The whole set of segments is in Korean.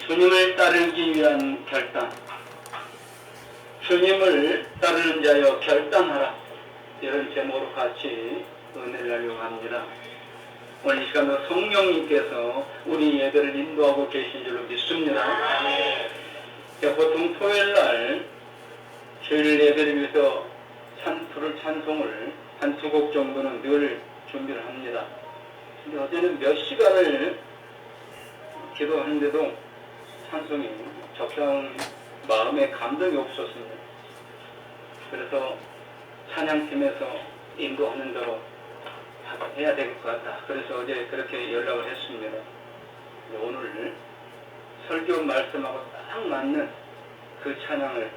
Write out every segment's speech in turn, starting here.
주님을 따르기 위한 결단, 주님을 따르는 자여 결단하라, 이런 제목으로 같이 은혜를 나누려고 합니다. 오늘 이 시간도 성령님께서 우리 예배를 인도하고 계신 줄로 믿습니다. 보통 토요일날 주일 예배를 위해서 찬송을 한 두 곡 정도는 늘 준비를 합니다. 근데 어제는 몇 시간을 기도하는데도 찬송이 적당 마음에 감동이 없었습니다. 그래서 찬양팀에서 인도하는 대로 해야 될 것 같다. 그래서 어제 그렇게 연락을 했습니다. 오늘 설교 말씀하고 딱 맞는 그 찬양을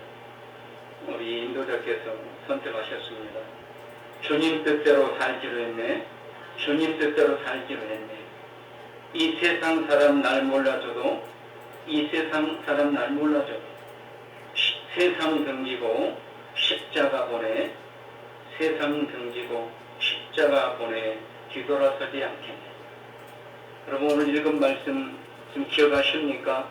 우리 인도자께서 선택하셨습니다. 주님 뜻대로 살기로 했네. 주님 뜻대로 살기로 했네. 이 세상 사람 날 몰라줘도, 이 세상 사람 날 몰라줘도 세상 등지고 십자가 보내, 세상 등지고 십자가 보내 뒤돌아서지 않겠네. 여러분, 오늘 읽은 말씀 좀 기억하십니까?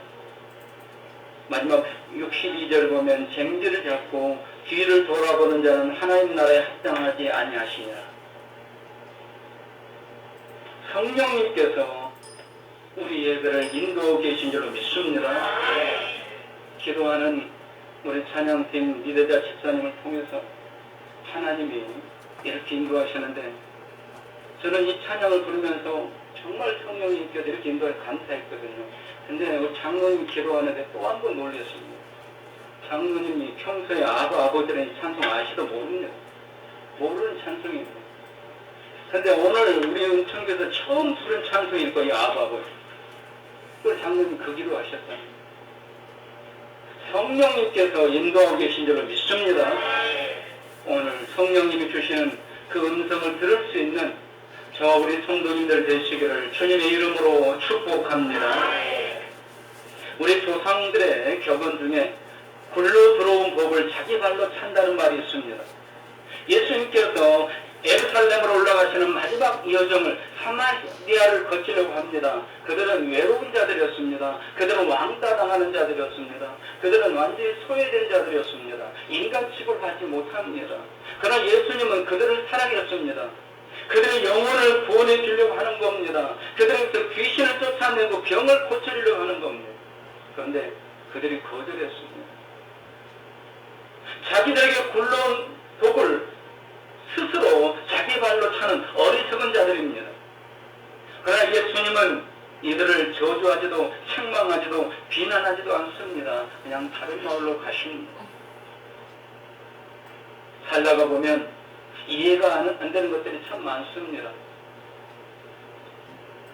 마지막 62절 보면 쟁지를 잡고 뒤를 돌아보는 자는 하나님 나라에 합당하지 아니하시니라. 성령님께서 우리 예배를 인도하고 계신 줄로 믿습니다. 기도하는 우리 찬양팀 리더자 집사님을 통해서 하나님이 이렇게 인도하시는데, 저는 이 찬양을 부르면서 정말 성령님께서 이렇게 인도해 감사했거든요. 근데 우리 장로님 기도하는데 또 한 번 놀랐습니다. 장로님이 평소에 아버지라는 찬송 아시도 모르는 찬송입니다. 근데 오늘 우리 은총에서 처음 부른 찬송일 거예요, 아버지. 그 장로님 그 기도하셨다. 성령님께서 인도하고 계신 줄을 믿습니다. 오늘 성령님이 주시는 그 음성을 들을 수 있는 저 우리 성도님들 되시기를 주님의 이름으로 축복합니다. 우리 조상들의 격언 중에 굴로 들어온 법을 자기 발로 찬다는 말이 있습니다. 예수님께서 예루살렘으로 올라가시는 마지막 여정을 사마리아를 거치려고 합니다. 그들은 외로운 자들이었습니다. 그들은 왕따당하는 자들이었습니다. 그들은 완전히 소외된 자들이었습니다. 인간 취급을 받지 못합니다. 그러나 예수님은 그들을 사랑했습니다. 그들의 영혼을 구원해 주려고 하는 겁니다. 그들에게서 귀신을 쫓아내고 병을 고쳐주려고 하는 겁니다. 그런데 그들이 거절했습니다. 자기들에게 굴러온 독을 스스로 자기 발로 차는 어리석은 자들입니다. 그러나 예수님은 이들을 저주하지도 책망하지도 비난하지도 않습니다. 그냥 다른 마을로 가십니다. 살다가 보면 이해가 안 되는 것들이 참 많습니다.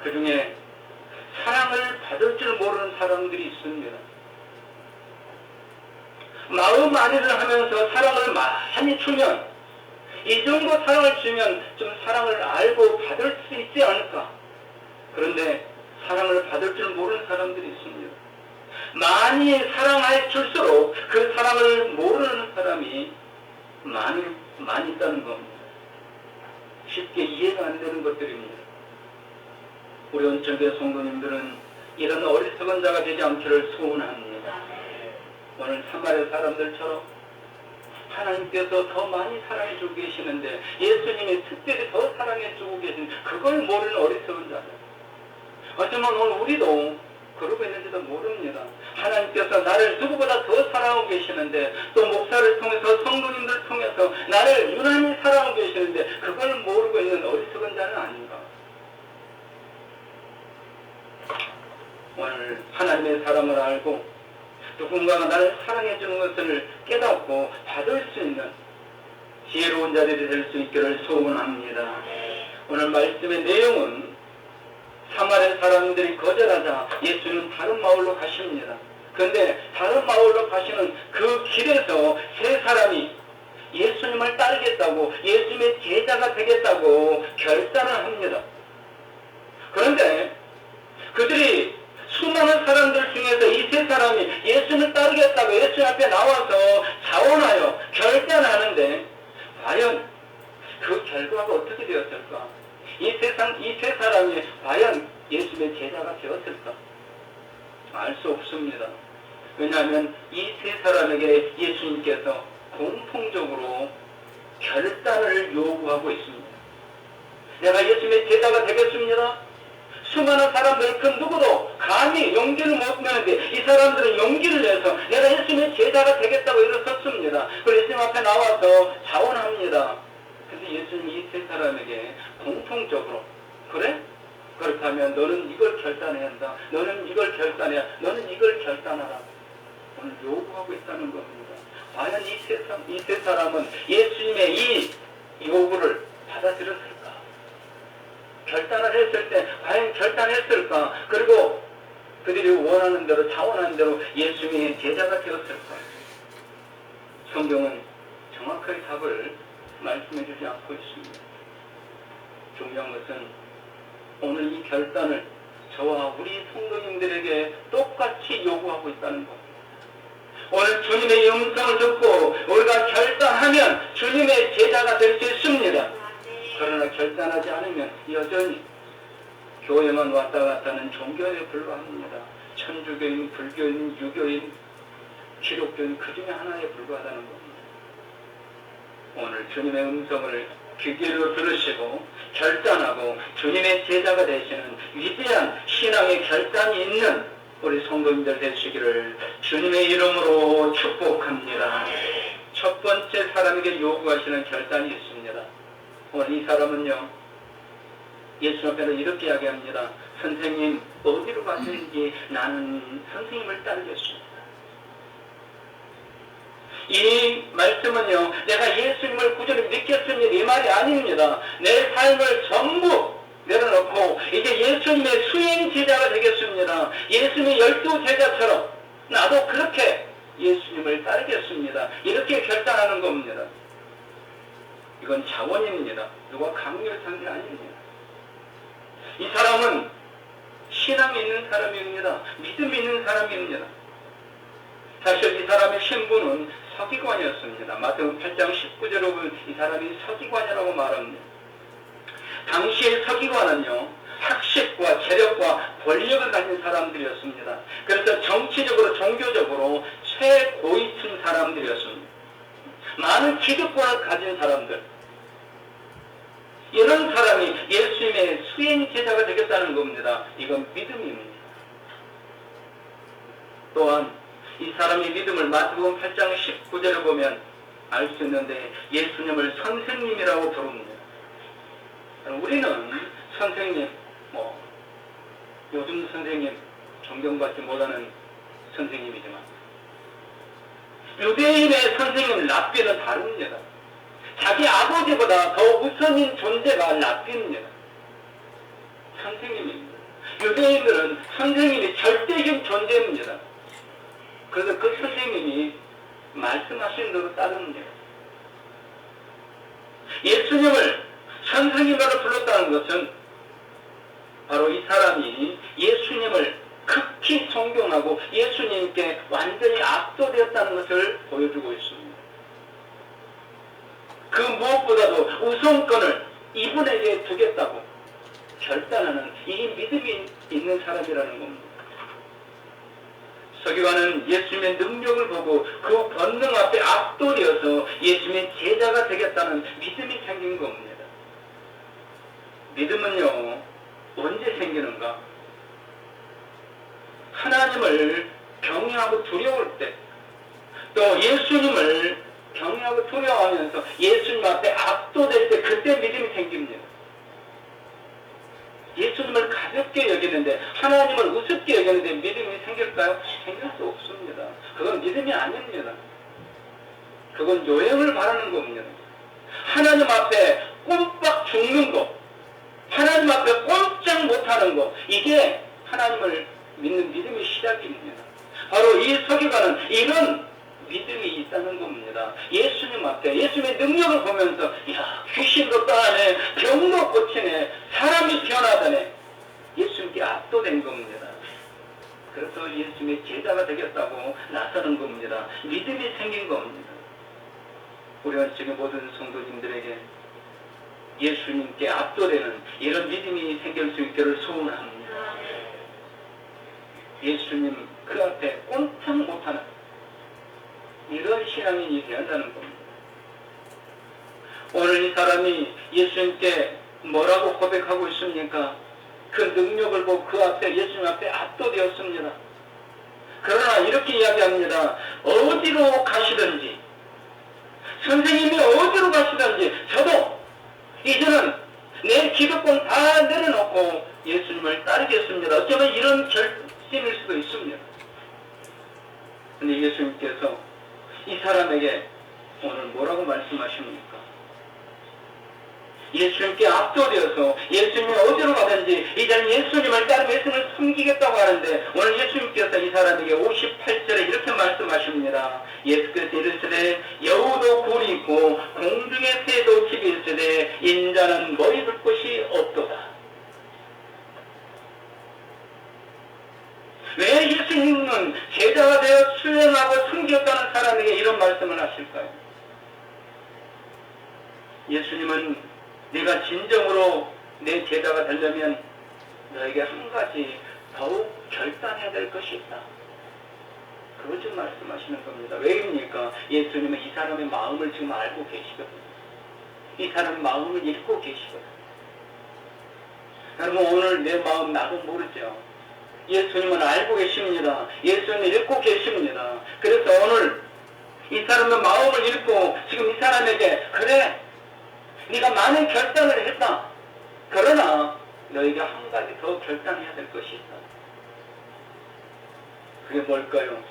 그 중에 사랑을 받을 줄 모르는 사람들이 있습니다. 마음 안위를 하면서 사랑을 많이 주면, 이 정도 사랑을 주면 좀 사랑을 알고 받을 수 있지 않을까. 그런데 사랑을 받을 줄 모르는 사람들이 있습니다. 많이 사랑할 줄수록 그 사랑을 모르는 사람이 많이 있다는 겁니다. 쉽게 이해가 안 되는 것들입니다. 우리 온천교회 성도님들은 이런 어리석은 자가 되지 않기를 소원합니다. 오늘 사마리아 사람들처럼 하나님께서 더 많이 사랑해 주고 계시는데, 예수님이 특별히 더 사랑해 주고 계신 그걸 모르는 어리석은 자들. 어쩌면 오늘 우리도 그러고 있는지도 모릅니다. 하나님께서 나를 누구보다 더 사랑하고 계시는데, 또 목사를 통해서 성도님들을 통해서 나를 유난히 사랑하고 계시는데 그걸 모르고 있는 어리석은 자는 아닌가. 오늘 하나님의 사랑을 알고 누군가가 나를 사랑해 주는 것을 깨닫고 받을 수 있는 지혜로운 자들이 될 수 있기를 소원합니다. 오늘 말씀의 내용은 사마리아 사람들이 거절하자 예수님은 다른 마을로 가십니다. 그런데 다른 마을로 가시는 그 길에서 세 사람이 예수님을 따르겠다고, 예수님의 제자가 되겠다고 결단을 합니다. 그런데 그들이 수많은 사람들 중에서 이 세 사람이 예수님을 따르겠다고 예수님 앞에 나와서 자원하여 결단하는데, 과연 그 결과가 어떻게 되었을까? 이 세 사람이 과연 예수님의 제자가 되었을까? 알 수 없습니다. 왜냐하면 이 세 사람에게 예수님께서 공통적으로 결단을 요구하고 있습니다. 내가 예수님의 제자가 되겠습니다. 수많은 사람들 그 누구도 감히 용기를 못 내는데 이 사람들은 용기를 내서 내가 예수님의 제자가 되겠다고 일어섰습니다. 그리고 예수님 앞에 나와서 자원합니다. 그래서 예수님이 이 세 사람에게 공통적으로 그래? 그렇다면 너는 이걸 결단해야 한다. 너는 이걸 결단해야. 너는 이걸 결단하라. 오늘 요구하고 있다는 겁니다. 과연 이 세 사람은 예수님의 이 요구를 받아들였을까? 결단을 했을 때 과연 결단했을까? 그리고 그들이 원하는 대로 자원하는 대로 예수님의 제자가 되었을까? 성경은 정확하게 답을 말씀해 주지 않고 있습니다. 중요한 것은 오늘 이 결단을 저와 우리 성도님들에게 똑같이 요구하고 있다는 겁니다. 오늘 주님의 음성을 듣고 우리가 결단하면 주님의 제자가 될 수 있습니다. 그러나 결단하지 않으면 여전히 교회만 왔다 갔다 하는 종교에 불과합니다. 천주교인, 불교인, 유교인, 기독교인 그 중에 하나에 불과하다는 겁니다. 오늘 주님의 음성을 귀 기울여 들으시고 결단하고 주님의 제자가 되시는 위대한 신앙의 결단이 있는 우리 성도님들 되시기를 주님의 이름으로 축복합니다. 첫 번째 사람에게 요구하시는 결단이 있습니다. 오늘 이 사람은요, 예수 앞에서 이렇게 이야기합니다. 선생님, 어디로 가시는지 나는 선생님을 따르겠습니다. 이 말씀은요, 내가 예수님을 구주로 믿겠습니다, 이 말이 아닙니다. 내 삶을 전부 내려놓고 이제 예수님의 수행 제자가 되겠습니다. 예수님의 12제자처럼 나도 그렇게 예수님을 따르겠습니다. 이렇게 결단하는 겁니다. 이건 자원입니다. 누가 강요한 게 아닙니다. 이 사람은 신앙이 있는 사람입니다. 믿음이 있는 사람입니다. 사실 이 사람의 신분은 서기관이었습니다. 마태복음 8장 19절에 보면 이 사람이 서기관이라고 말합니다. 당시의 서기관은요, 학식과 재력과 권력을 가진 사람들이었습니다. 그래서 정치적으로 종교적으로 최고위층 사람들이었습니다. 많은 기득권을 가진 사람들, 이런 사람이 예수님의 수행 제자가 되겠다는 겁니다. 이건 믿음입니다. 또한 이 사람의 믿음을 마태복음 8장 19절에 보면 알 수 있는데 예수님을 선생님이라고 부릅니다. 우리는 선생님, 요즘 선생님 존경받지 못하는 선생님이지만 유대인의 선생님 랍비는 다릅니다. 자기 아버지보다 더 우선인 존재가 랍비입니다. 선생님입니다. 유대인들은 선생님이 절대적인 존재입니다. 그래서 그 선생님이 말씀하신 대로 따릅니다. 예수님을 선생님으로 불렀다는 것은 바로 이 사람이 예수님을 극히 존경하고 예수님께 완전히 압도되었다는 것을 보여주고 있습니다. 그 무엇보다도 우선권을 이분에게 두겠다고 결단하는 이 믿음이 있는 사람이라는 겁니다. 서기관은 예수님의 능력을 보고 그 권능 앞에 압도되어서 예수님의 제자가 되겠다는 믿음이 생긴 겁니다. 믿음은요, 언제 생기는가? 하나님을 경외하고 두려울 때, 또 예수님을 경외하고 두려워하면서 예수님 앞에 압도될 때, 그때 믿음이 생깁니다. 예수님을 가볍게 여기는데, 하나님을 우습게 여기는데 믿음이 생길까요? 생길 수 없습니다. 그건 믿음이 아닙니다. 그건 요행을 바라는 겁니다. 하나님 앞에 꼼빡 죽는 거, 하나님 앞에 꼼짝 못하는 거, 이게 하나님을 믿는 믿음의 시작입니다. 바로 이 서기관은 이런 믿음이 있다는 겁니다. 예수님 앞에 예수님의 능력을 보면서 귀신도 떠나네, 병도 고치네, 사람이 변하다네, 예수님께 압도된 겁니다. 그래서 예수님의 제자가 되겠다고 나서는 겁니다. 믿음이 생긴 겁니다. 우리가 지금 모든 성도님들에게 예수님께 압도되는 이런 믿음이 생길 수 있기를 소원합니다. 예수님 그 앞에 꼼짝 못하는 이런 신앙인이 되어야 한다는 겁니다. 오늘 이 사람이 예수님께 뭐라고 고백하고 있습니까? 그 능력을 보고 그 앞에 예수님 앞에 압도되었습니다. 그러나 이렇게 이야기합니다. 어디로 가시든지 선생님이 어디로 가시든지 저도 이제는 내 기득권 다 내려놓고 예수님을 따르겠습니다. 어쩌면 이런 결심일 수도 있습니다. 근데 예수님께서 이 사람에게 오늘 뭐라고 말씀하십니까? 예수님께 압도되어서 예수님이 어디로 가든지 이제는 예수님을 따르며 예수님을 섬기겠다고 하는데 오늘 예수님께서 이 사람에게 58절에 이렇게 말씀하십니다. 예수께서 이르시되 여우도 굴이 있고 공중의 새도 집이 있으되 인자는 머리 둘 곳이 없도다. 왜 예수님은 제자가 되어 수행하고 섬겼다는 사람에게 이런 말씀을 하실까요? 예수님은 네가 진정으로 내 제자가 되려면 너에게 한 가지 더욱 결단해야 될 것이 있다. 그것 좀 말씀하시는 겁니다. 왜입니까? 예수님은 이 사람의 마음을 지금 알고 계시거든요. 이 사람의 마음을 읽고 계시거든요. 여러분 오늘 내 마음 나도 모르죠. 예수님은 알고 계십니다. 예수님은 읽고 계십니다. 그래서 오늘 이 사람의 마음을 읽고 지금 이 사람에게 그래 네가 많은 결단을 했다. 그러나 너에게 한 가지 더 결단해야 될 것이 있다. 그게 뭘까요?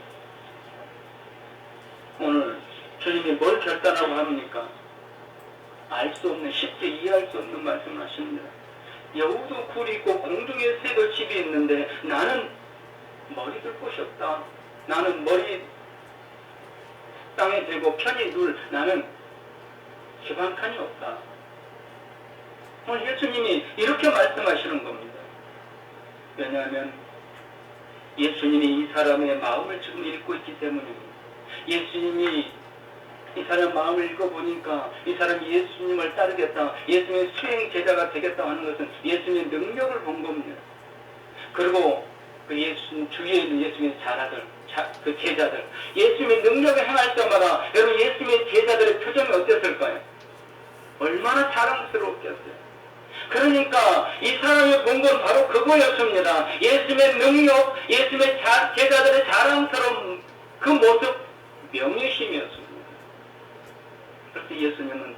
오늘 주님이 뭘 결단하고 합니까? 알 수 없는, 쉽게 이해할 수 없는 말씀을 하십니다. 여우도 굴이 있고 공중에 새도 집이 있는데 나는 머리 둘 곳이 없다. 나는 머리 땅에 대고 편히 둘 나는 집 한 칸이 없다. 오늘 예수님이 이렇게 말씀하시는 겁니다. 왜냐하면 예수님이 이 사람의 마음을 지금 읽고 있기 때문입니다. 예수님이 이 사람 마음을 읽어보니까 이 사람이 예수님을 따르겠다, 예수님의 수행 제자가 되겠다 하는 것은 예수님의 능력을 본 겁니다. 그리고 그 예수님 주위에 있는 예수님의 그 제자들, 예수님의 능력을 행할 때마다 여러분 예수님의 제자들의 표정이 어땠을까요? 얼마나 자랑스러웠겠어요. 그러니까 이 사람이 본 건 바로 그거였습니다. 예수님의 능력, 예수님의 제자들의 자랑스러운 그 모습, 명예심이었습니다. 그래서 예수님은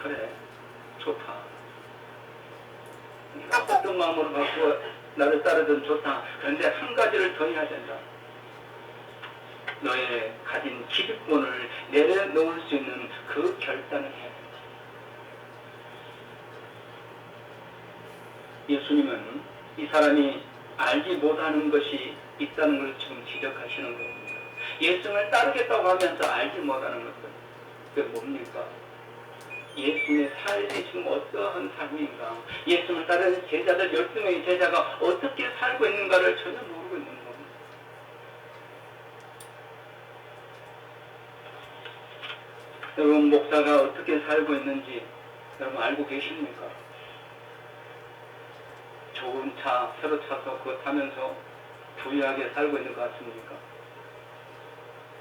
그래 좋다. 네가 어떤 마음으로 갖고 나를 따르든 좋다. 그런데 한 가지를 더 해야 된다. 너의 가진 기득권을 내려놓을 수 있는 그 결단을 해야 된다. 예수님은 이 사람이 알지 못하는 것이 있다는 걸 지금 지적하시는 겁니다. 예수님을 따르겠다고 하면서 알지 못하는 것은 그게 뭡니까? 예수님의 삶이 지금 어떠한 삶인가? 예수님을 따르는 제자들 12명의 제자가 어떻게 살고 있는가를 전혀 모르고 있는 겁니다. 여러분 목사가 어떻게 살고 있는지 여러분 알고 계십니까? 좋은 차 새로 차서 그거 타면서 부유하게 살고 있는 것 같습니까?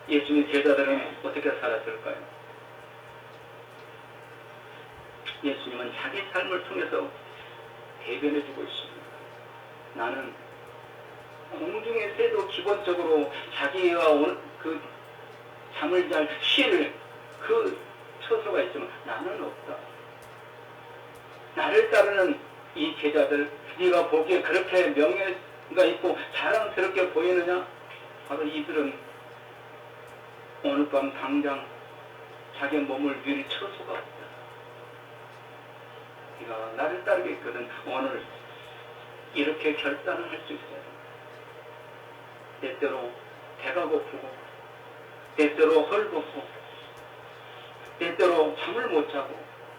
예수님의 제자들은 어떻게 살았을까요? 예수님은 자기 삶을 통해서 대변해주고 있습니다. 나는 공중의 새도 기본적으로 자기가 그 잠을 잘 쉴 그 처소가 있지만 나는 없다. 나를 따르는 이 제자들, 네가 보기에 그렇게 명예가 있고 자랑스럽게 보이느냐? 바로 이들은 오늘 밤 당장 자기 몸을 밀 처소가 없다. 네가 나를 따르겠거든 오늘 이렇게 결단을 할 수 있어요. 때때로 배가 고프고 때때로 헐벗고 때때로 잠을 못 자고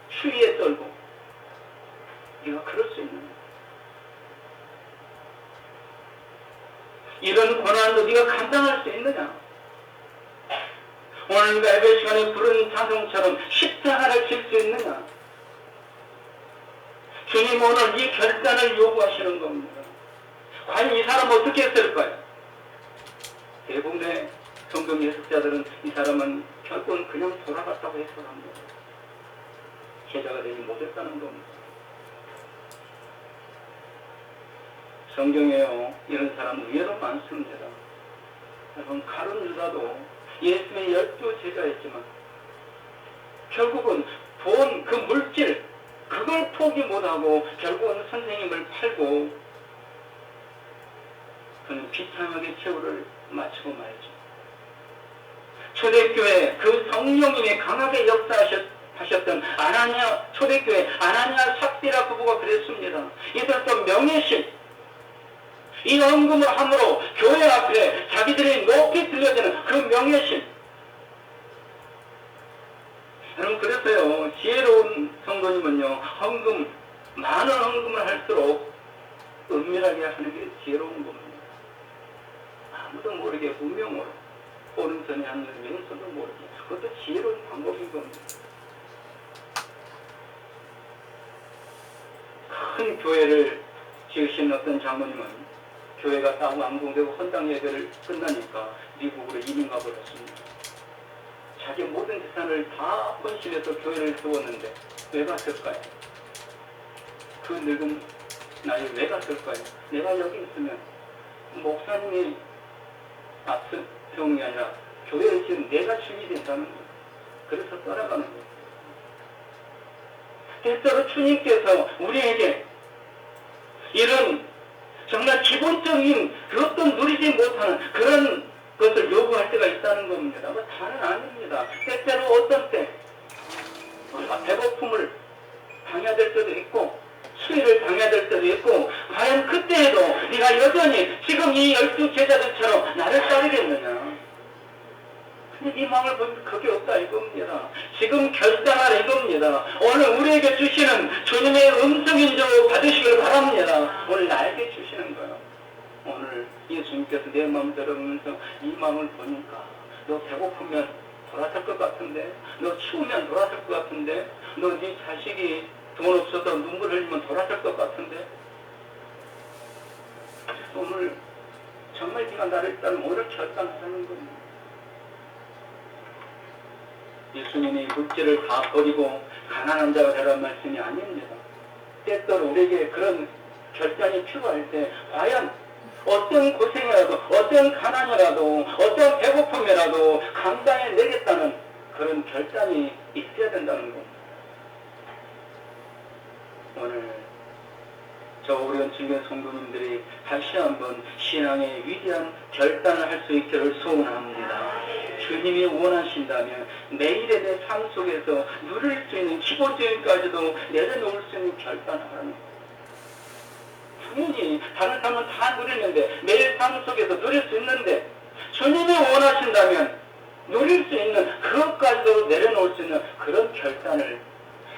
추위에 떨고 네가 그럴 수 있느냐? 이런 고난도 네가 감당할 수 있느냐? 오늘 우리가 예배 시간에 부른 찬송처럼 십자가를 질 수 있느냐? 주님 오늘 이 결단을 요구하시는 겁니다. 과연 이 사람은 어떻게 했을까요? 대부분의 성경 예술자들은 이 사람은 결국은 그냥 돌아갔다고 해석합니다. 제자가 되지 못했다는 겁니다. 성경에요, 이런 사람 의외로 많습니다. 여러분, 가룟 유다도 예수의 12 제자였지만 결국은 돈, 그 물질, 그걸 포기 못하고 결국은 선생님을 팔고 그는 비참하게 최후를 마치고 말이죠. 초대교회 그 성령님이 강하게 역사하셨던 아나니아, 초대교회 아나니아 삽비라 부부가 그랬습니다. 이들도 명예심, 이 헌금을 함으로 교회 앞에 자기들이 높이 들려지는 그 명예심. 여러분, 그래서요, 지혜로운 성도님은요, 헌금, 많은 헌금을 할수록 은밀하게 하는 게 지혜로운 겁니다. 아무도 모르게 무명으로, 오른손에 하는 왼손도 모르게. 그것도 지혜로운 방법인 겁니다. 큰 교회를 지으신 어떤 장모님은 교회가 다 완공되고 헌당 예배를 끝나니까 미국으로 이민 가버렸습니다. 자기 모든 재산을 다 헌신해서 교회를 세웠는데 왜 갔을까요? 그 늙은 나이에 왜 갔을까요? 내가 여기 있으면 목사님이 앞선 병이 아니라 교회에 지금 내가 주인이 된다는 거예요. 그래서 떠나가는 거예요. 때때로 주님께서 우리에게 이런 정말 기본적인 그 어떤 누리지 못하는 그런 것을 요구할 때가 있다는 겁니다. 다는 아닙니다. 때때로 어떤 때 배고픔을 당해야 될 때도 있고 수위를 당해야 될 때도 있고 과연 그때에도 네가 여전히 지금 이 12 제자들처럼 나를 따르겠느냐. 근데 이 마음을 보면 그게 없다 이겁니다. 지금 결단하라 이겁니다. 오늘 우리에게 주시는 주님의 음성인조 받으시길 바랍니다. 오늘 나에게 주시는 거예요. 오늘 예수님께서 내 마음 들으면서 이 마음을 보니까 너 배고프면 돌아설 것 같은데, 너 추우면 돌아설 것 같은데, 너 네 자식이 돈 없어서 눈물 흘리면 돌아설 것 같은데, 오늘 정말 네가 나를 따르면 오늘 결단하는 겁니다. 예수님이 물질을 다 버리고 가난한 자가 되라는 말씀이 아닙니다. 때때로 우리에게 그런 결단이 필요할 때 과연 어떤 고생이라도 어떤 가난이라도 어떤 배고픔이라도 감당해 내겠다는 그런 결단이 있어야 된다는 겁니다. 오늘 저 우리 은총교 성도님들이 다시 한번 신앙의 위대한 결단을 할 수 있기를 소원합니다. 주님이 원하신다면 매일의 내 삶 속에서 누릴 수 있는 기본적인까지도 내려놓을 수 있는 결단을 하는 거예요. 당연히 다른 사람은 다 누리는데 매일 삶 속에서 누릴 수 있는데 주님이 원하신다면 누릴 수 있는 그것까지도 내려놓을 수 있는 그런 결단을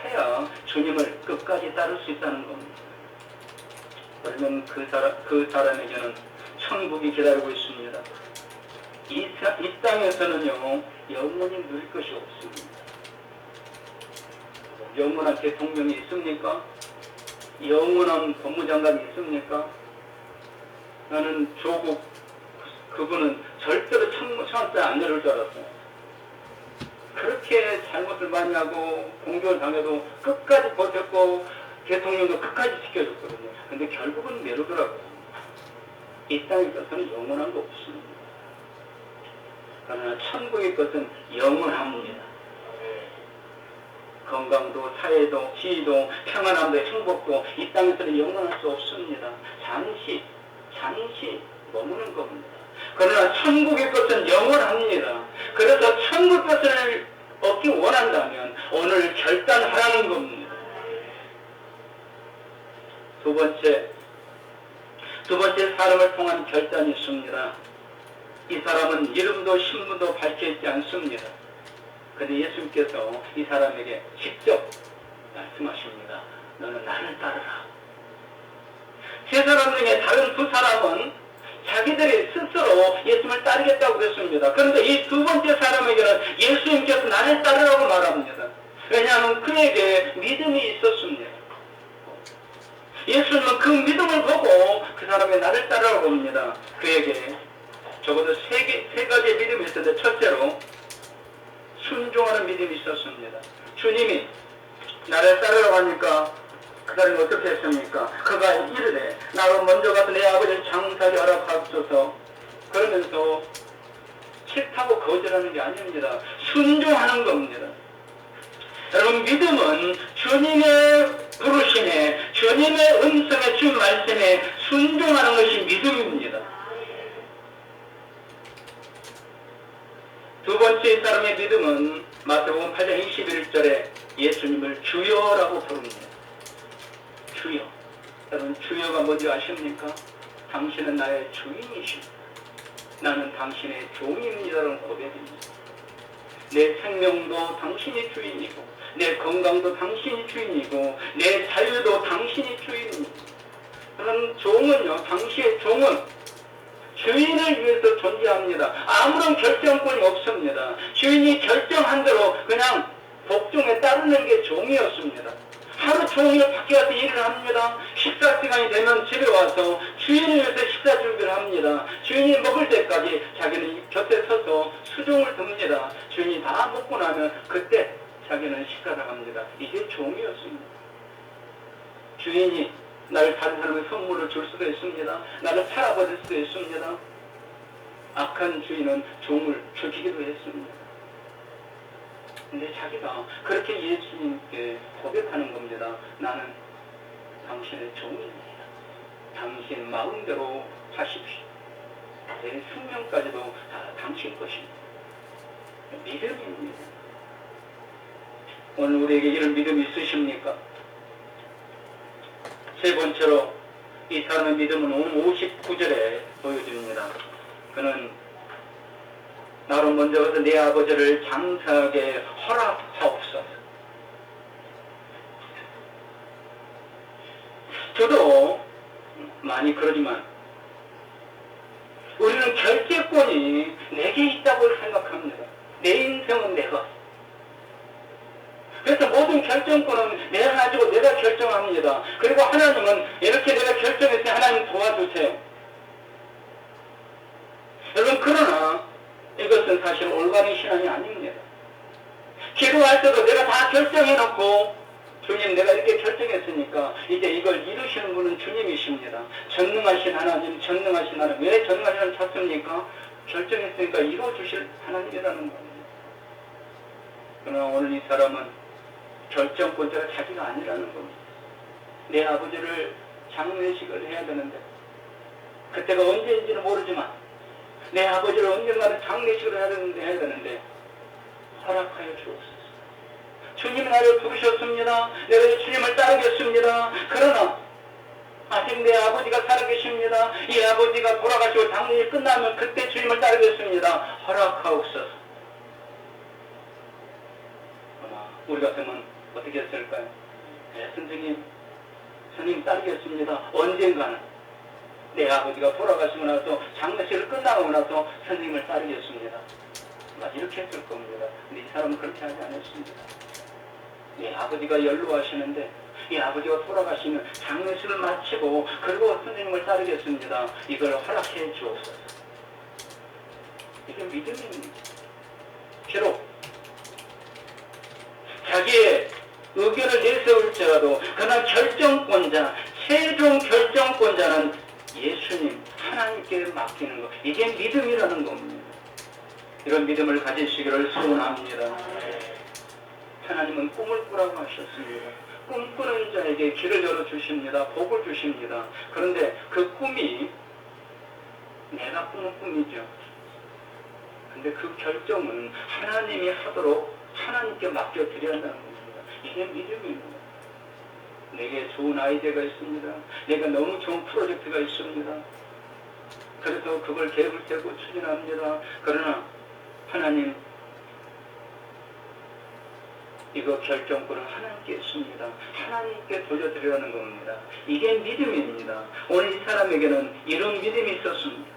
해야 주님을 끝까지 따를 수 있다는 겁니다. 그러면 그 사람에게는 천국이 기다리고 있습니다. 이 땅에서는요, 영원히 누릴 것이 없습니다. 영원한 대통령이 있습니까? 영원한 법무장관이 있습니까? 나는 조국 그분은 절대로 천국에 안 내려올 줄 알았어요. 그렇게 잘못을 많이 하고 공격을 당해도 끝까지 버텼고 대통령도 끝까지 지켜줬거든요. 근데 결국은 내려오더라고요. 이 땅의 것은 영원한 거 없습니다. 그러나 천국의 것은 영원합니다. 건강도 사회도 지위도 평안함도 행복도 이 땅에서는 영원할 수 없습니다. 잠시 머무는 겁니다. 그러나 천국의 것은 영원합니다. 그래서 천국 것을 얻기 원한다면 오늘 결단하라는 겁니다. 두 번째 사람을 통한 결단이 있습니다. 이 사람은 이름도 신분도 밝혀있지 않습니다. 그런데 예수님께서 이 사람에게 직접 말씀하십니다. 너는 나를 따르라. 세 사람 중에 다른 두 사람은 자기들이 스스로 예수님을 따르겠다고 그랬습니다. 그런데 이 두 번째 사람에게는 예수님께서 나를 따르라고 말합니다. 왜냐하면 그에게 믿음이 있었습니다. 예수님은 그 믿음을 보고 그 사람이 나를 따르라고 합니다. 그에게 적어도 세 가지의 믿음이 있었는데, 첫째로 순종하는 믿음이 있었습니다. 주님이 나를 따르라고 하니까 그 사람이 어떻게 했습니까? 그가 이르되 나로 먼저 가서 내 아버지를 장사하게 허락하옵소서. 그러면서 싫다고 거절하는 게 아닙니다. 순종하는 겁니다. 여러분, 믿음은 주님의 부르심에, 주님의 음성에, 주 말씀에 순종하는 것이 믿음입니다. 두 번째 이 사람의 믿음은 마태복음 8장 21절에 예수님을 주여라고 부릅니다. 주여. 여러분, 주여가 뭔지 아십니까? 당신은 나의 주인이십니다. 나는 당신의 종입니다라는 고백입니다. 내 생명도 당신이 주인이고, 내 건강도 당신이 주인이고, 내 자유도 당신이 주인입니다. 그런 종은요, 당시의 종은 주인을 위해서 존재합니다. 아무런 결정권이 없습니다. 주인이 결정한 대로 그냥 복종에 따르는 게 종이었습니다. 하루 종일 밖에 가서 일을 합니다. 식사 시간이 되면 집에 와서 주인을 위해서 식사 준비를 합니다. 주인이 먹을 때까지 자기는 곁에 서서 수종을 듭니다. 주인이 다 먹고 나면 그때 자기는 식사를 합니다. 이게 종이었습니다. 주인이 나를 다른 사람의 선물을 줄 수도 있습니다. 나를 팔아버릴 수도 있습니다. 악한 주인은 종을 죽이기도 했습니다. 근데 자기가 그렇게 예수님께 고백하는 겁니다. 나는 당신의 종입니다. 당신 마음대로 하십시오. 내 생명까지도 다 당신 것입니다. 믿음입니다. 오늘 우리에게 이런 믿음이 있으십니까? 세 번째로 이 사람의 믿음은 오늘 59절에 보여줍니다. 그는 나로 먼저 가서 내 아버지를 장사하게 허락하옵소서. 저도 많이 그러지만 우리는 결재권이 내게 있다고 생각합니다. 내 인생은 내가. 그래서 모든 결정권은 내가 가지고 내가 결정합니다. 그리고 하나님은 이렇게 내가 결정했으니 하나님 도와주세요. 여러분, 그러나 이것은 사실 올바른 신앙이 아닙니다. 기도할 때도 내가 다 결정해놓고 주님, 내가 이렇게 결정했으니까 이제 이걸 이루시는 분은 주님이십니다. 전능하신 하나님, 전능하신 하나님. 왜 전능하신 하나님 찾습니까? 결정했으니까 이루어주실 하나님이라는 겁니다. 그러나 오늘 이 사람은 결정권자가 자기가 아니라는 겁니다. 내 아버지를 장례식을 해야 되는데 그때가 언제인지는 모르지만 내 아버지를 언젠가는 장례식을 해야 되는데 허락하여 주옵소서. 주님이 나를 부르셨습니다. 내가 주님을 따르겠습니다. 그러나 아직 내 아버지가 살아계십니다. 이 아버지가 돌아가시고 장례식이 끝나면 그때 주님을 따르겠습니다. 허락하옵소서. 그러나 우리 같으면 어떻게 했을까요? 네, 선생님 따르겠습니다. 언젠가는 내 아버지가 돌아가시고 나서 장례식을 끝나고 나서 선생님을 따르겠습니다. 이렇게 했을 겁니다. 근데 이 사람은 그렇게 하지 않았습니다. 내 아버지가 연로하시는데 이 아버지가 돌아가시면 장례식을 마치고 그리고 선생님을 따르겠습니다. 이걸 허락해 주옵소서. 이게 믿음입니다. 비록 자기의 의견을 내세울지라도 그러나 결정권자, 최종 결정권자는 예수님, 하나님께 맡기는 것. 이게 믿음이라는 겁니다. 이런 믿음을 가지시기를 소원합니다. 하나님은 꿈을 꾸라고 하셨습니다. 꿈꾸는 자에게 길을 열어주십니다. 복을 주십니다. 그런데 그 꿈이 내가 꾸는 꿈이죠. 근데 그 결정은 하나님이 하도록 하나님께 맡겨드려야 한다는 겁니다. 이게 믿음입니다. 내게 좋은 아이디어가 있습니다. 내가 너무 좋은 프로젝트가 있습니다. 그래서 그걸 계획을 세고 추진합니다. 그러나 하나님, 이거 결정권은 하나님께 있습니다. 하나님께 돌려드리라는 겁니다. 이게 믿음입니다. 오늘 이 사람에게는 이런 믿음이 있었습니다.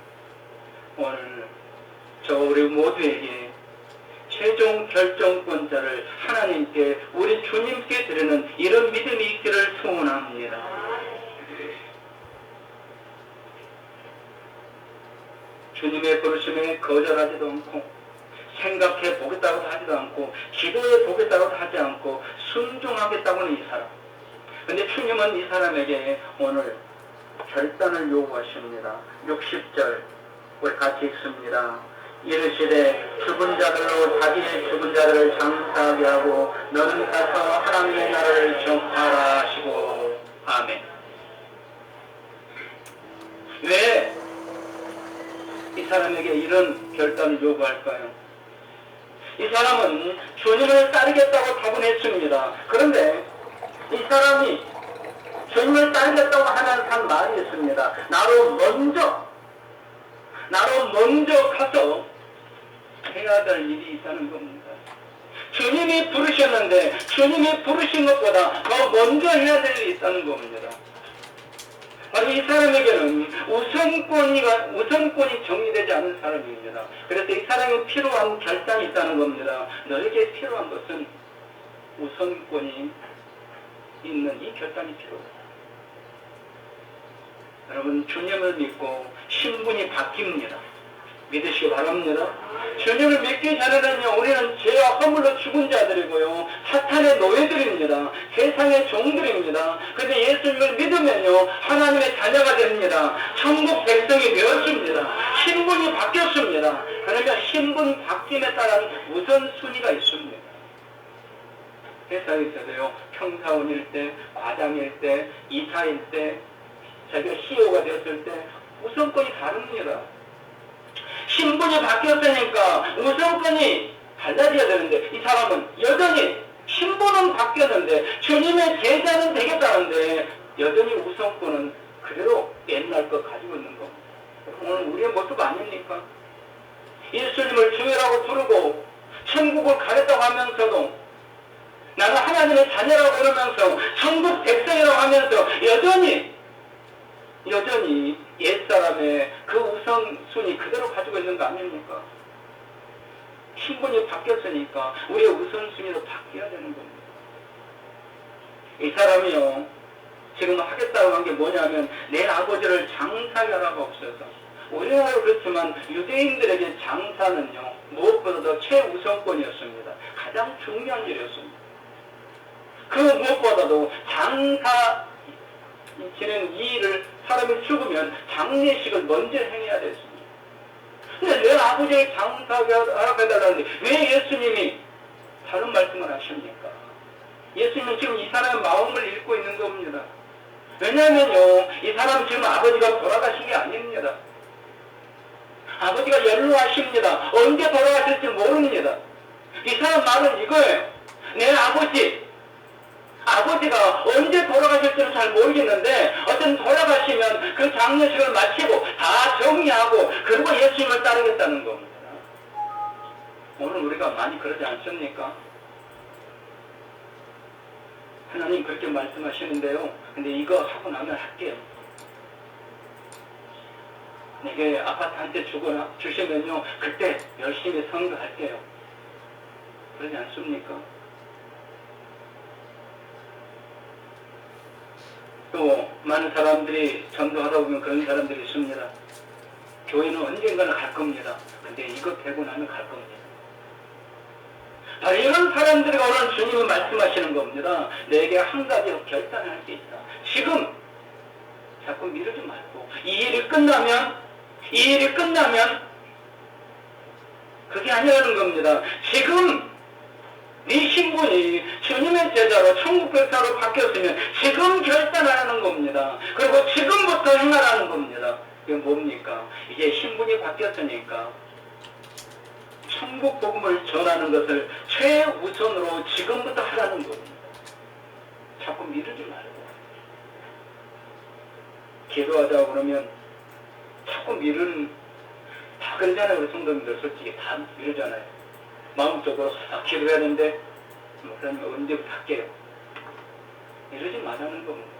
오늘 우리 모두에게 최종 결정권자를 하나님께, 우리 주님께 드리는 이런 믿음이 있기를 소원합니다. 주님의 부르심에 거절하지도 않고 생각해 보겠다고도 하지도 않고 기도해 보겠다고도 하지 않고 순종하겠다고는 이 사람. 근데 주님은 이 사람에게 오늘 결단을 요구하십니다. 60절 우리 같이 읽습니다. 이르시되 죽은 자들로 자기의 죽은 자들을 장사하게 하고 너는 가서 하나님의 나라를 전파하라 하시고. 아멘. 왜 이 사람에게 이런 결단을 요구할까요? 이 사람은 주님을 따르겠다고 답은 했습니다. 그런데 이 사람이 주님을 따르겠다고 하는 한 말이 있습니다. 나로 먼저 가서 해야 될 일이 있다는 겁니다. 주님이 부르셨는데 주님이 부르신 것보다 더 먼저 해야 될 일이 있다는 겁니다. 바로 이 사람에게는 우선권이 정리되지 않은 사람입니다. 그래서 이 사람이 필요한 결단이 있다는 겁니다. 너에게 필요한 것은 우선권이 있는 이 결단이 필요하다. 여러분, 주님을 믿고 신분이 바뀝니다. 믿으시기 바랍니다. 주님을 믿기 전에는요, 우리는 죄와 허물로 죽은 자들이고요, 사탄의 노예들입니다. 세상의 종들입니다. 그런데 예수님을 믿으면요, 하나님의 자녀가 됩니다. 천국 백성이 되었습니다. 신분이 바뀌었습니다. 그러면 신분 바뀜에 따른 우선순위가 있습니다. 회사에서도요, 평사원일 때, 과장일 때, 이사일 때, 자기가 CEO가 되었을 때 우선권이 다릅니다. 신분이 바뀌었으니까 우선권이 달라져야 되는데 이 사람은 여전히 신분은 바뀌었는데 주님의 제자는 되겠다는데 여전히 우선권은 그대로 옛날 것 가지고 있는 겁니다. 오늘 우리의 모습 아닙니까? 예수님을 주여라고 부르고 천국을 가겠다고 하면서도 나는 하나님의 자녀라고 그러면서 천국 백성이라고 하면서 여전히 옛사람의 그 우선순위 그대로 가지고 있는 거 아닙니까? 신분이 바뀌었으니까 우리의 우선순위도 바뀌어야 되는 겁니다. 이 사람이요, 지금 하겠다고 한 게 뭐냐면 내 아버지를 장사하게 하라고 없어서. 우리나라도 그렇지만 유대인들에게 장사는요, 무엇보다도 최우선권이었습니다. 가장 중요한 일이었습니다. 그 무엇보다도 장사 지는 이 일을 사람이 죽으면 장례식을 먼저 행해야 됐습니다. 근데 내 아버지의 장사하게 하라고 해달라는데 왜 예수님이 다른 말씀을 하십니까? 예수님은 지금 이 사람의 마음을 읽고 있는 겁니다. 왜냐하면요, 이 사람은 지금 아버지가 돌아가신 게 아닙니다. 아버지가 연로하십니다. 언제 돌아가실지 모릅니다. 이 사람 말은 이거예요. 내 아버지가 언제 돌아가실지는 잘 모르겠는데 어떤 돌아가시면 그 장례식을 마치고 다 정리하고 그리고 예수님을 따르겠다는 겁니다. 오늘 우리가 많이 그러지 않습니까? 하나님 그렇게 말씀하시는데요. 근데 이거 하고 나면 할게요. 내게 아파트 한 채 주시면요, 그때 열심히 선거할게요. 그러지 않습니까? 또 많은 사람들이 전도하다 보면 그런 사람들이 있습니다. 교회는 언젠가는 갈 겁니다. 근데 이거 되고 나면 갈 겁니다. 바로 이런 사람들이 오늘 주님은 말씀하시는 겁니다. 내게 한 가지 결단을 할 게 있다. 지금 자꾸 미루지 말고 이 일이 끝나면 그게 아니라는 겁니다. 지금 네 신분이 주님의 제자로 천국 백사로 바뀌었으면 지금 결단하라는 겁니다. 그리고 지금부터 행하라는 겁니다. 이게 뭡니까? 이제 신분이 바뀌었으니까 천국 복음을 전하는 것을 최우선으로 지금부터 하라는 겁니다. 자꾸 미루지 말고. 기도하자고 그러면 자꾸 미루는, 다 그러잖아요. 우리 성도님들 솔직히 다 미루잖아요. 마음속으로 기도해야 되는데 그러면 언제부터 할게요. 이러지 말라는 겁니다.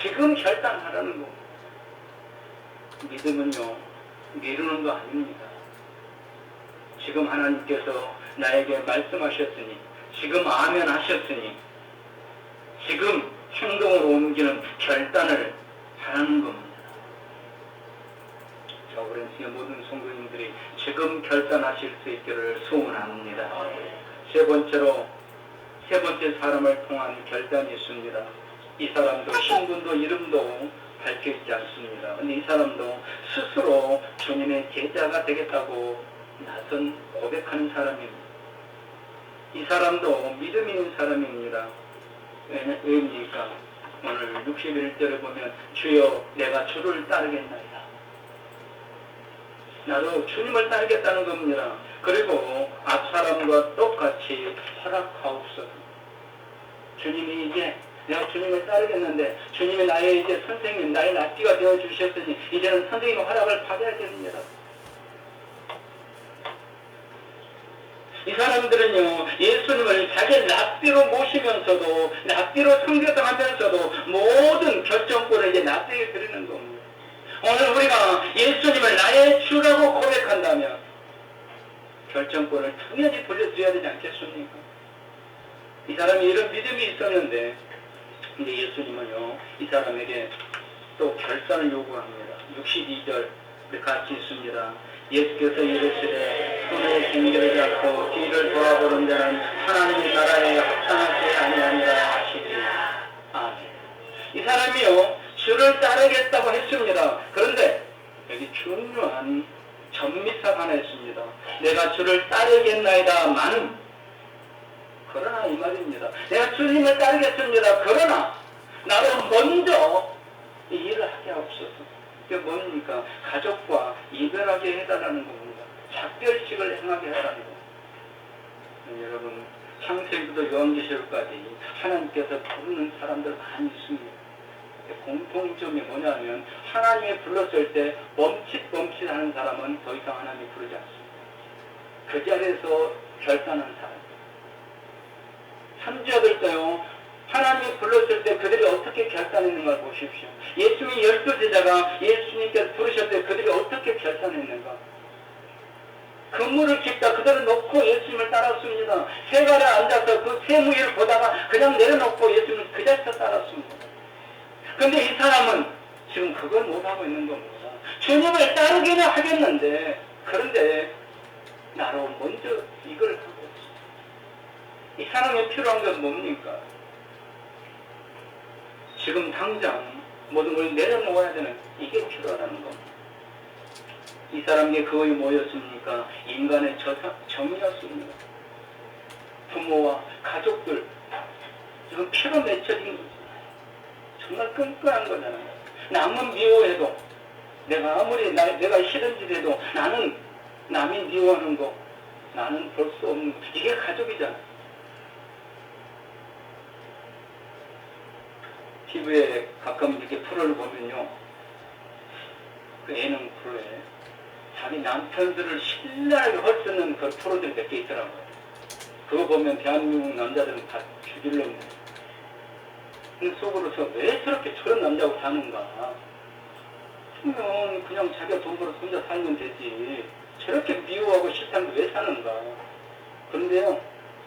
지금 결단하라는 겁니다. 믿음은요, 미루는 거 아닙니다. 지금 하나님께서 나에게 말씀하셨으니, 지금 아멘 하셨으니, 지금 행동으로 옮기는 결단을 하라는 겁니다. 자, 라우렌스의 모든 성도님들이 지금 결단하실 수 있기를 소원합니다. 세 번째 사람을 통한 결단이 있습니다. 이 사람도 신분도 이름도 밝혀있지 않습니다. 근데 이 사람도 스스로 주님의 제자가 되겠다고 나선 고백하는 사람입니다. 이 사람도 믿음 있는 사람입니다. 왜입니까? 오늘 61절에 보면 주여 내가 주를 따르겠나이다. 나도 주님을 따르겠다는 겁니다. 그리고 앞사람과 똑같이 허락하옵소서. 주님이 이제 내가 주님을 따르겠는데 주님이 나의 이제 선생님, 나의 납비가 되어주셨으니 이제는 선생님의 허락을 받아야 됩니다. 이 사람들은요, 예수님을 자기 납비로 모시면서도, 납비로 섬겨하면서도 모든 결정권을 이제 납비에 드리는 겁니다. 오늘 우리가 예수님을 나의 주라고 고백한다면 결정권을 당연히 돌려드려야 되지 않겠습니까? 이 사람이 이런 믿음이 있었는데, 근데 예수님은요, 이 사람에게 또 결단을 요구합니다. 62절, 우리 같이 있습니다. 예수께서 이르시되 손에 징계를 잡고 뒤를 돌아보는 자는 하나님의 나라에 합당하지 아니하니라 하시니. 아멘. 이 사람이요, 주를 따르겠다고 했습니다. 그런데 여기 중요한 전미사가 하나 있습니다. 내가 주를 따르겠나이다마는, 그러나 이 말입니다. 내가 주님을 따르겠습니다. 그러나 나로 먼저 이 일을 하게 하옵소서. 이게 뭡니까? 가족과 이별하게 해달라는 겁니다. 작별식을 행하게 해달라는 겁니다. 여러분, 창세기부터 요한계시록까지 하나님께서 부르는 사람들 많이 있습니다. 공통점이 뭐냐면 하나님이 불렀을 때 멈칫멈칫하는 사람은 더 이상 하나님이 부르지 않습니다. 그 자리에서 결단한 사람. 삼지어들도요, 하나님이 불렀을 때 그들이 어떻게 결단했는가 보십시오. 예수님이 12제자가 예수님께서 부르셨을 때 그들이 어떻게 결단했는가. 그물을 깁다 그들을 놓고 예수님을 따랐습니다. 세간에 앉아서 그 세무 위를 보다가 그냥 내려놓고 예수님을 그 자리에서 따랐습니다. 근데 이 사람은 지금 그걸 못하고 있는 겁니다. 주님을 따르기는 하겠는데, 그런데 나로 먼저 이걸 하고 있습니다. 이 사람이 필요한 건 뭡니까? 지금 당장 모든 걸 내려놓아야 되는, 이게 필요하다는 겁니다. 이 사람에게 그것이 뭐였습니까? 인간의 정이었습니다. 부모와 가족들, 이건 피로 맺혀진 거죠. 정말 끈끈한 거잖아요. 남은 미워해도, 내가 아무리 내가 싫은 짓 해도 나는 남이 미워하는 거 나는 볼 수 없는 거, 이게 가족이잖아요. TV에 가끔 이렇게 프로를 보면요, 그 예능 프로에 자기 남편들을 신랄하게 헐쓰는 그 프로들이 몇 개 있더라고요. 그거 보면 대한민국 남자들은 다 죽일려고. 근데 속으로서 왜 저런 남자하고 사는가? 그러면 그냥 자기가 돈 벌어서 혼자 살면 되지. 저렇게 미워하고 싫다는 게 왜 사는가? 그런데요,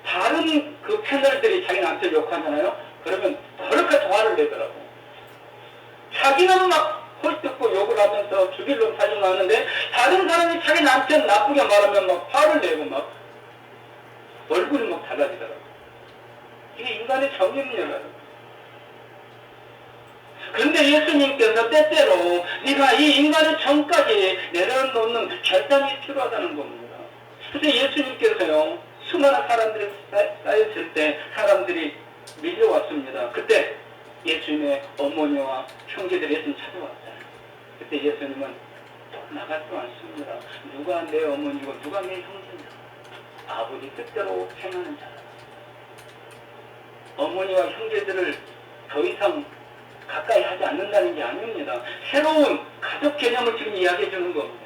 다른 그 패널들이 자기 남편 욕하잖아요? 그러면 그렇게 화를 내더라고. 자기는 막 헐뜯고 욕을 하면서 죽일 놈 살려고 하는데, 다른 사람이 자기 남편 나쁘게 말하면 막 화를 내고 막 얼굴이 막 달라지더라고. 이게 인간의 정입니다. 그런데 예수님께서 때때로 네가 이 인간의 정까지 내려놓는 결단이 필요하다는 겁니다. 그래서 예수님께서요, 수많은 사람들이 쌓였을 때 사람들이 밀려왔습니다. 그때 예수님의 어머니와 형제들이 예수님 찾아왔잖아요. 그때 예수님은 나가지도 않습니다. 누가 내 어머니고 누가 내 형제냐? 아버지 뜻대로 행하는 자라. 어머니와 형제들을 더 이상 가까이 하지 않는다는 게 아닙니다. 새로운 가족 개념을 지금 이야기해 주는 겁니다.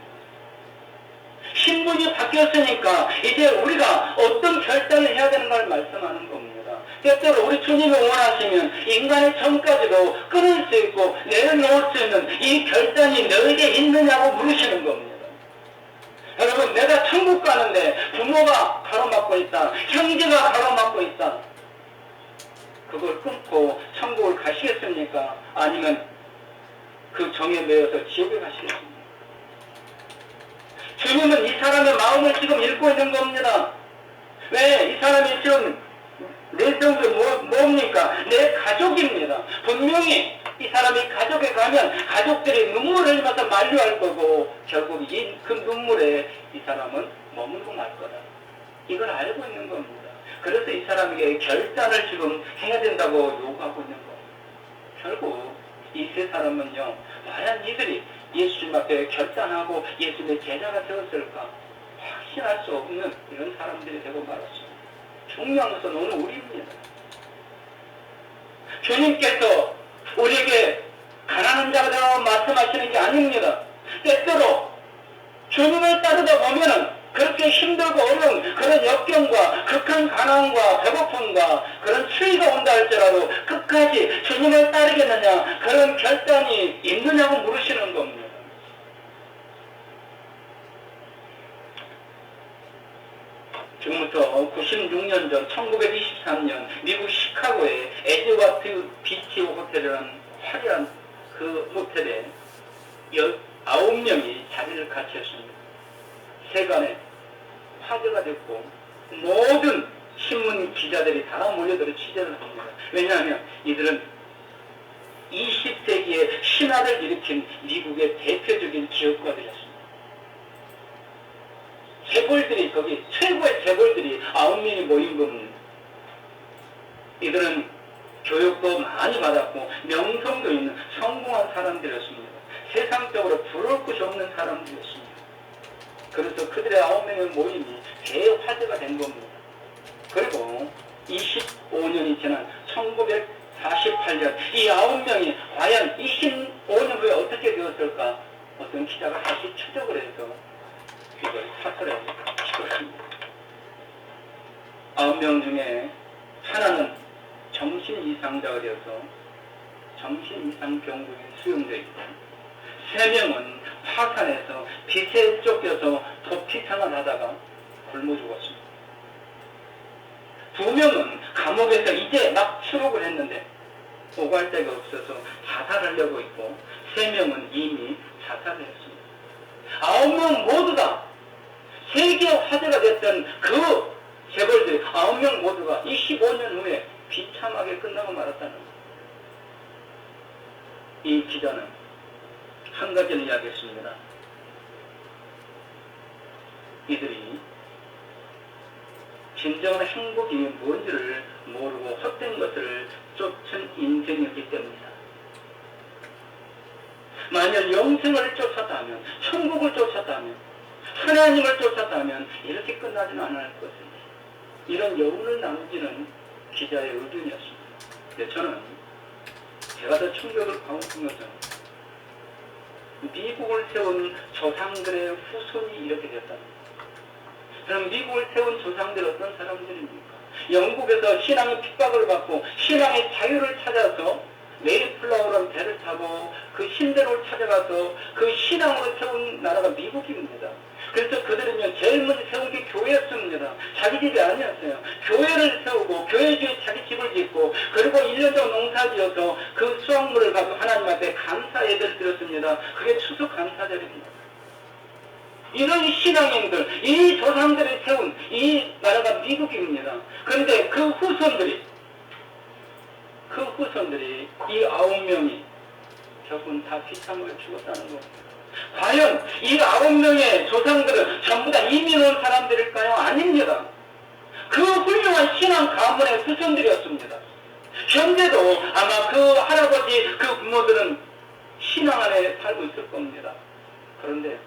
신분이 바뀌었으니까 이제 우리가 어떤 결단을 해야 되는 걸 말씀하는 겁니다. 때때로 우리 주님이 원하시면 인간의 정까지도 끊을 수 있고 내려놓을 수 있는 이 결단이 너에게 있느냐고 물으시는 겁니다. 여러분, 내가 천국 가는데 부모가 가로막고 있다, 형제가 가로막고 있다, 그걸 끊고 천국을 가시겠습니까? 아니면 그 정에 매여서 지옥에 가시겠습니까? 주님은 이 사람의 마음을 지금 읽고 있는 겁니다. 왜? 이 사람이 지금 내세운 게 뭡니까? 내 가족입니다. 분명히 이 사람이 가족에 가면 가족들이 눈물을 흘리면서 만류할 거고 결국 그 눈물에 이 사람은 머물고 말 거다. 이걸 알고 있는 겁니다. 그래서 이 사람에게 결단을 지금 해야 된다고 요구하고 있는 겁니다. 결국 이 세 사람은요, 과연 이들이 예수님 앞에 결단하고 예수님의 제자가 되었을까? 확신할 수 없는 이런 사람들이 되고 말았습니다. 중요한 것은 오늘 우리입니다. 주님께서 우리에게 가난한 자가 되라고 말씀하시는 게 아닙니다. 때때로 주님을 따르다 보면은 그렇게 힘들고 어려운 그런 역경과 극한 가난과 배고픔과 그런 추위가 온다 할지라도 끝까지 주님을 따르겠느냐 그런 결단이 있느냐고 물으시는 겁니다. 지금부터 96년 전 1923년 미국 시카고의 에드워드 비치 호텔이라는 화려한 그 호텔에 19명이 자리를 같이했습니다. 세간에 화제가 됐고 모든 신문 기자들이 다 몰려들어 취재를 합니다. 왜냐하면 이들은 20세기에 신화를 일으킨 미국의 대표적인 기업가들이었습니다. 재벌들이 거기 최고의 재벌들이 9명이 모인 겁니다. 이들은 교육도 많이 받았고 명성도 있는 성공한 사람들이었습니다. 세상적으로 부러울 것이 없는 사람들이었습니다. 그래서 그들의 9명의 모임이 대화제가 된 겁니다. 그리고 25년이 지난 1948년 이 9명이 과연 25년 후에 어떻게 되었을까? 어떤 기자가 다시 추적을 해서 이걸 사설에 찍었습니다. 9명 중에 하나는 정신 이상자가 되어서 정신 이상 병동에 수용되어 있고 3명은 파산해서 빚에 쫓겨서 도피생활 하다가 굶어 죽었습니다. 2명은 감옥에서 이제 막 출옥을 했는데 오갈 데가 없어서 자살하려고 있고 3명은 이미 자살을 했습니다. 9명 모두 다 세계 화제가 됐던 그 재벌들이 9명 모두가 25년 후에 비참하게 끝나고 말았다는 겁니다. 이 기자는 한 가지를 이야기했습니다. 이들이 진정한 행복이 뭔지를 모르고 헛된 것을 쫓은 인생이었기 때문이다. 만약 영생을 쫓았다면, 천국을 쫓았다면, 하나님을 쫓았다면 이렇게 끝나지는 않을 것입니다. 이런 여운을 나누지는 기자의 의견이었습니다. 근데 저는 제가 더 충격을 받은 것은 미국을 세운 조상들의 후손이 이렇게 됐답니다. 그럼 미국을 세운 조상들이 어떤 사람들입니까? 영국에서 신앙의 핍박을 받고 신앙의 자유를 찾아서 메이플라워라는 배를 타고 그 신대로를 찾아가서 그 신앙으로 세운 나라가 미국입니다. 그래서 그들은요 제일 먼저 세운 게 교회였습니다. 자기 집이 아니었어요. 교회를 세우고 교회 주에 자기 집을 짓고 그리고 1년 동안 농사지어서 그 수확물을 가지고 하나님 앞에 감사 예배를 드렸습니다. 그게 추수 감사절입니다. 이런 신앙인들, 이 조상들이 세운 이 나라가 미국입니다. 그런데 그 후손들이 이 9명이 결국은 다 비참하게 죽었다는 겁니다. 과연 이 9명의 조상들은 전부 다 이민 온 사람들일까요? 아닙니다. 그 훌륭한 신앙 가문의 후손들이었습니다. 현재도 아마 그 할아버지, 그 부모들은 신앙 안에 살고 있을 겁니다. 그런데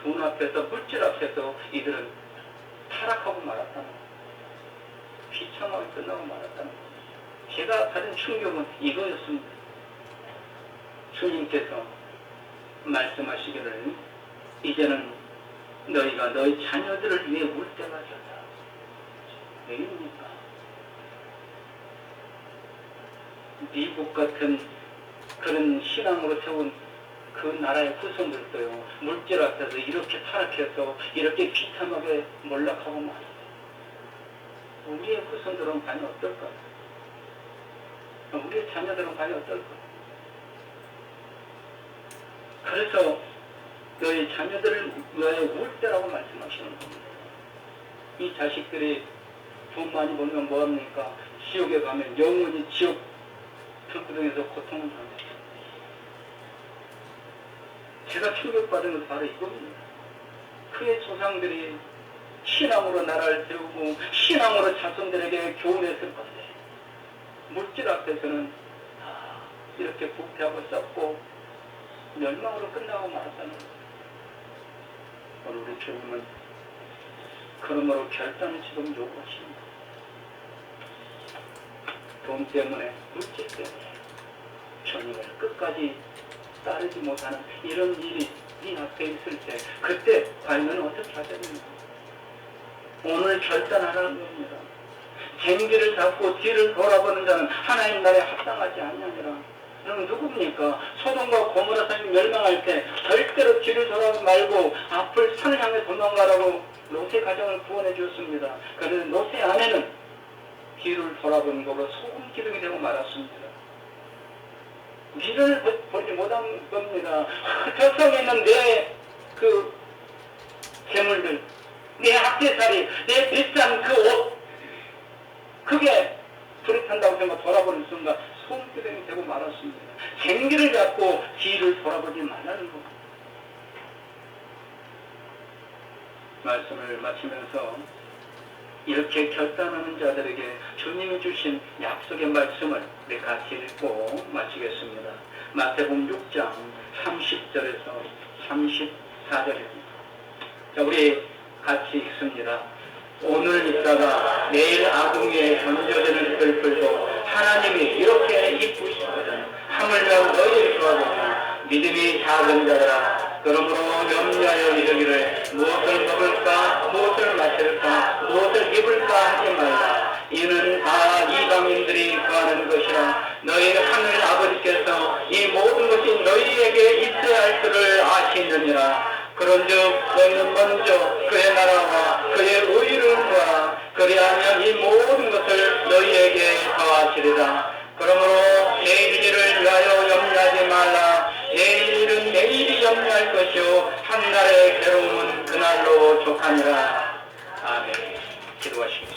돈 앞에서, 물질 앞에서 이들은 타락하고 말았다는 겁니다. 비참하게 끝나고 말았다는 겁니다. 제가 받은 충격은 이거였습니다. 주님께서 말씀하시기를 이제는 너희가 너희 자녀들을 위해 울 때가 됐다. 왜입니까? 미국 같은 그런 신앙으로 세운 그 나라의 후손들도요 물질 앞에서 이렇게 타락해서 이렇게 비참하게 몰락하고 말았어요. 우리의 후손들은 과연 어떨까요? 우리의 자녀들은 과연 어떨까? 그래서 너희 자녀들을 위하여 울 때라고 말씀하시는 겁니다. 이 자식들이 돈 많이 벌면 뭐합니까? 지옥에 가면 영원히 지옥 불구덩에서 고통을 당합니다. 제가 충격받은 것은 바로 이겁니다. 그의 조상들이 신앙으로 나라를 세우고 신앙으로 자손들에게 교훈했을 건데 물질 앞에서는 이렇게 부패하고 썩고 멸망으로 끝나고 말았다는 거예요. 오늘 우리 주님은 그러므로 결단을 지금 요구하십니다. 돈 때문에, 물질 때문에 주님을 끝까지 따르지 못하는 이런 일이 네 앞에 있을 때 그때 과연 어떻게 하셔야 됩니까? 오늘 결단하라는 겁니다. 쟁기를 잡고 뒤를 돌아보는 자는 하나님 나라에 합당하지 않느니라. 그럼 누굽니까? 소돔과 고모라 산이 멸망할 때 절대로 뒤를 돌아보지 말고 앞을 산을 향해 도망가라고 롯의 가정을 구원해 주었습니다. 그런데 롯의 아내는 뒤를 돌아보는 것으로 소금 기둥이 되고 말았습니다. 뒤를 보지 못한 겁니다. 저 성에 있는 내 그 재물들, 내 액세서리, 내 비싼 그 옷, 그게 불이 탄다고 생각 돌아보는 순간 소금기둥이 되고 말았습니다. 쟁기를 잡고 뒤를 돌아보지 말라는 겁니다. 말씀을 마치면서 이렇게 결단하는 자들에게 주님이 주신 약속의 말씀을 우리 같이 읽고 마치겠습니다. 마태복음 6장 30절에서 34절입니다. 자, 우리 같이 읽습니다. 오늘 있다가 내일 아궁이에 던져지는 들풀도 하나님이 이렇게 이쁘시거든 하물며 너희를 좋아하거든 믿음이 작은 자들아 그러므로 염려하여 이르기를 무엇을 먹을까 무엇을 마실까 무엇을 입을까 하지 말라. 이는 다 이방인들이 구하는 것이라. 너희 하늘 아버지께서 이 모든 것이 너희에게 있어야 할 줄을 아시느니라. 그런즉 너희는 먼저 그의 나라와 그의 의를 구하라. 그리하면 이 모든 것을 너희에게 더하시리라. 그러므로 내일 일을 위하여 염려하지 말라. 내일 일은 내일이 염려할 것이요 한 날의 괴로움은 그날로 족하니라. 아멘. 기도하십니다.